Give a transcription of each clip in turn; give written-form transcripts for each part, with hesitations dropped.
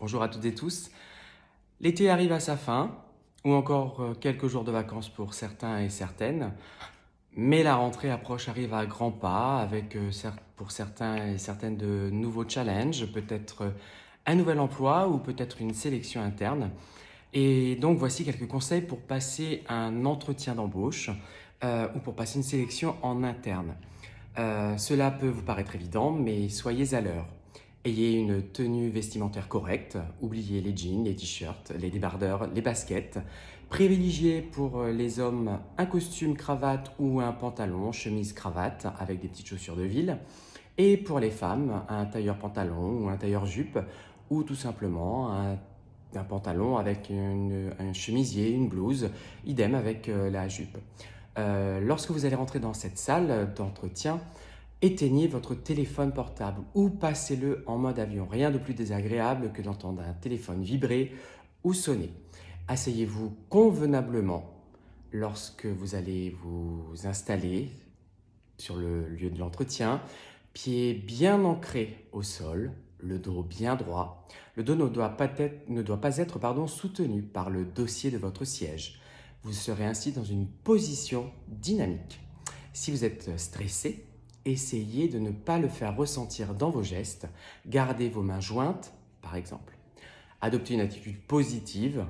Bonjour à toutes et tous. L'été arrive à sa fin, ou encore quelques jours de vacances pour certains et certaines, mais la rentrée arrive à grands pas avec pour certains et certaines de nouveaux challenges, peut-être un nouvel emploi ou peut-être une sélection interne. Et donc voici quelques conseils pour passer un entretien d'embauche ou pour passer une sélection en interne. Cela peut vous paraître évident, mais soyez à l'heure. Ayez une tenue vestimentaire correcte, oubliez les jeans, les t-shirts, les débardeurs, les baskets. Privilégiez pour les hommes un costume cravate ou un pantalon chemise cravate avec des petites chaussures de ville. Et pour les femmes, un tailleur pantalon ou un tailleur jupe ou tout simplement un pantalon avec un chemisier, une blouse, idem avec la jupe. Lorsque vous allez rentrer dans cette salle d'entretien, éteignez votre téléphone portable ou passez-le en mode avion. Rien de plus désagréable que d'entendre un téléphone vibrer ou sonner. Asseyez-vous convenablement lorsque vous allez vous installer sur le lieu de l'entretien, pieds bien ancrés au sol, le dos bien droit. Le dos ne doit pas être soutenu par le dossier de votre siège. Vous serez ainsi dans une position dynamique. Si vous êtes stressé, essayez de ne pas le faire ressentir dans vos gestes. Gardez vos mains jointes, par exemple. Adoptez une attitude positive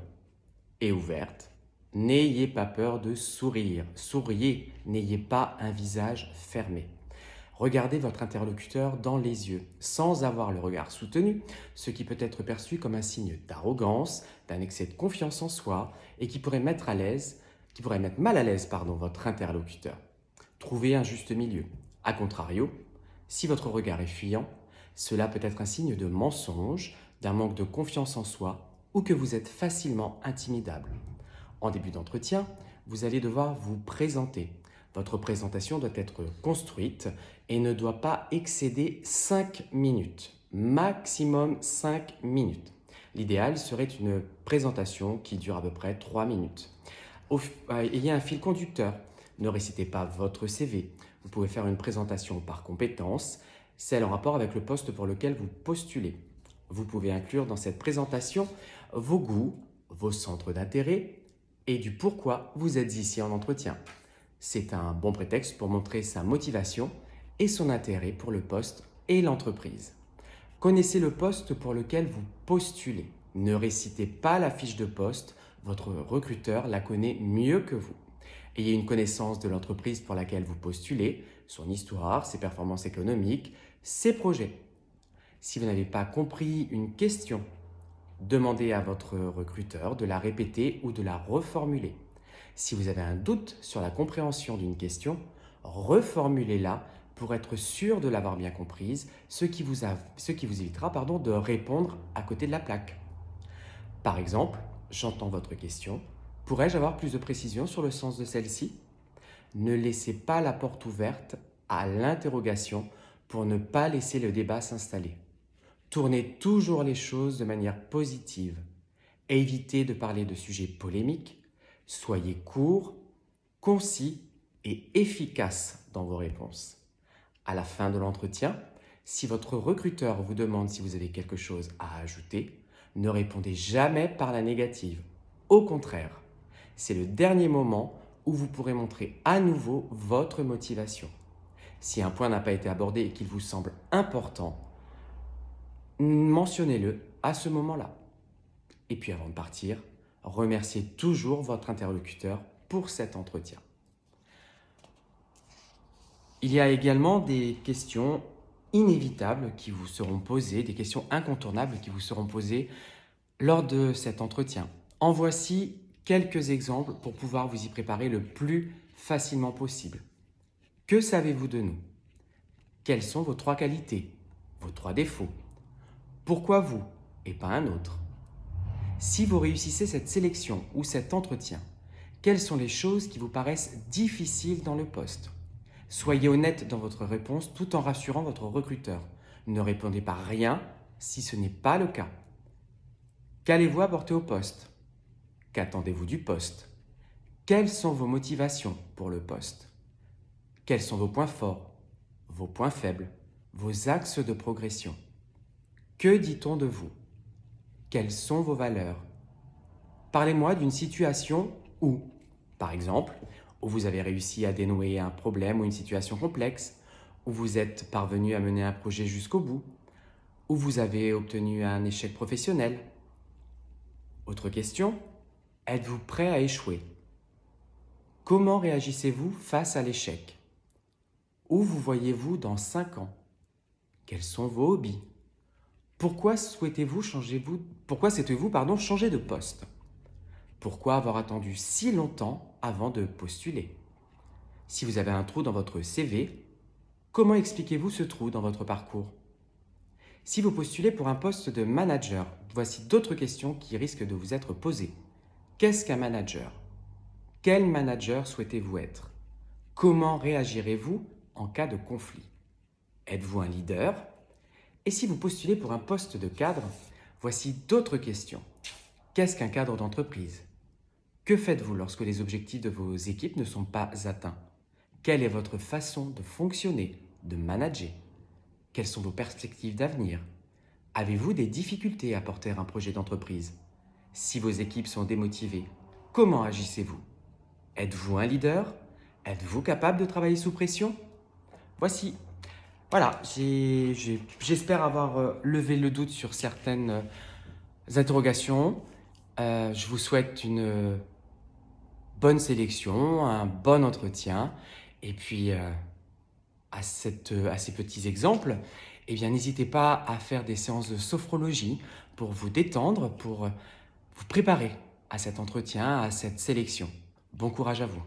et ouverte. N'ayez pas peur de sourire. Souriez, n'ayez pas un visage fermé. Regardez votre interlocuteur dans les yeux, sans avoir le regard soutenu, ce qui peut être perçu comme un signe d'arrogance, d'un excès de confiance en soi et qui pourrait mettre mal à l'aise votre interlocuteur. Trouvez un juste milieu. A contrario, si votre regard est fuyant, cela peut être un signe de mensonge, d'un manque de confiance en soi ou que vous êtes facilement intimidable. En début d'entretien, vous allez devoir vous présenter. Votre présentation doit être construite et ne doit pas excéder 5 minutes. Maximum 5 minutes. L'idéal serait une présentation qui dure à peu près 3 minutes. Ayez un fil conducteur. Ne récitez pas votre CV. Vous pouvez faire une présentation par compétences, celle en rapport avec le poste pour lequel vous postulez. Vous pouvez inclure dans cette présentation vos goûts, vos centres d'intérêt et du pourquoi vous êtes ici en entretien. C'est un bon prétexte pour montrer sa motivation et son intérêt pour le poste et l'entreprise. Connaissez le poste pour lequel vous postulez. Ne récitez pas la fiche de poste, votre recruteur la connaît mieux que vous. Ayez une connaissance de l'entreprise pour laquelle vous postulez, son histoire, ses performances économiques, ses projets. Si vous n'avez pas compris une question, demandez à votre recruteur de la répéter ou de la reformuler. Si vous avez un doute sur la compréhension d'une question, reformulez-la pour être sûr de l'avoir bien comprise, ce qui vous évitera de répondre à côté de la plaque. Par exemple, j'entends votre question. Pourrais-je avoir plus de précision sur le sens de celle-ci? Ne laissez pas la porte ouverte à l'interrogation pour ne pas laisser le débat s'installer. Tournez toujours les choses de manière positive. Évitez de parler de sujets polémiques. Soyez court, concis et efficace dans vos réponses. À la fin de l'entretien, si votre recruteur vous demande si vous avez quelque chose à ajouter, ne répondez jamais par la négative. Au contraire, c'est le dernier moment où vous pourrez montrer à nouveau votre motivation. Si un point n'a pas été abordé et qu'il vous semble important, mentionnez-le à ce moment-là. Et puis avant de partir, remerciez toujours votre interlocuteur pour cet entretien. Il y a également des questions inévitables qui vous seront posées, des questions incontournables qui vous seront posées lors de cet entretien. En voici quelques exemples pour pouvoir vous y préparer le plus facilement possible. Que savez-vous de nous? Quelles sont vos 3 qualités, vos 3 défauts? Pourquoi vous et pas un autre? Si vous réussissez cette sélection ou cet entretien, quelles sont les choses qui vous paraissent difficiles dans le poste? Soyez honnête dans votre réponse tout en rassurant votre recruteur. Ne répondez pas rien si ce n'est pas le cas. Qu'allez-vous apporter au poste? Qu'attendez-vous du poste? Quelles sont vos motivations pour le poste? Quels sont vos points forts, vos points faibles, vos axes de progression? Que dit-on de vous? Quelles sont vos valeurs? Parlez-moi d'une situation où, par exemple, où vous avez réussi à dénouer un problème ou une situation complexe, où vous êtes parvenu à mener un projet jusqu'au bout, où vous avez obtenu un échec professionnel. Autre question, êtes-vous prêt à échouer? Comment réagissez-vous face à l'échec? Où vous voyez-vous dans 5 ans? Quels sont vos hobbies? Pourquoi souhaitez-vous changer de poste? Pourquoi avoir attendu si longtemps avant de postuler? Si vous avez un trou dans votre CV, comment expliquez-vous ce trou dans votre parcours? Si vous postulez pour un poste de manager, voici d'autres questions qui risquent de vous être posées. Qu'est-ce qu'un manager? Quel manager souhaitez-vous être? Comment réagirez-vous en cas de conflit? Êtes-vous un leader? Et si vous postulez pour un poste de cadre, voici d'autres questions. Qu'est-ce qu'un cadre d'entreprise? Que faites-vous lorsque les objectifs de vos équipes ne sont pas atteints? Quelle est votre façon de fonctionner, de manager? Quelles sont vos perspectives d'avenir? Avez-vous des difficultés à porter un projet d'entreprise? Si vos équipes sont démotivées, comment agissez-vous? Êtes-vous un leader? Êtes-vous capable de travailler sous pression? Voici. Voilà, j'espère avoir levé le doute sur certaines interrogations. Je vous souhaite une bonne sélection, un bon entretien. Et puis, à ces petits exemples, eh bien, n'hésitez pas à faire des séances de sophrologie pour vous détendre, pour vous préparer à cet entretien, à cette sélection. Bon courage à vous.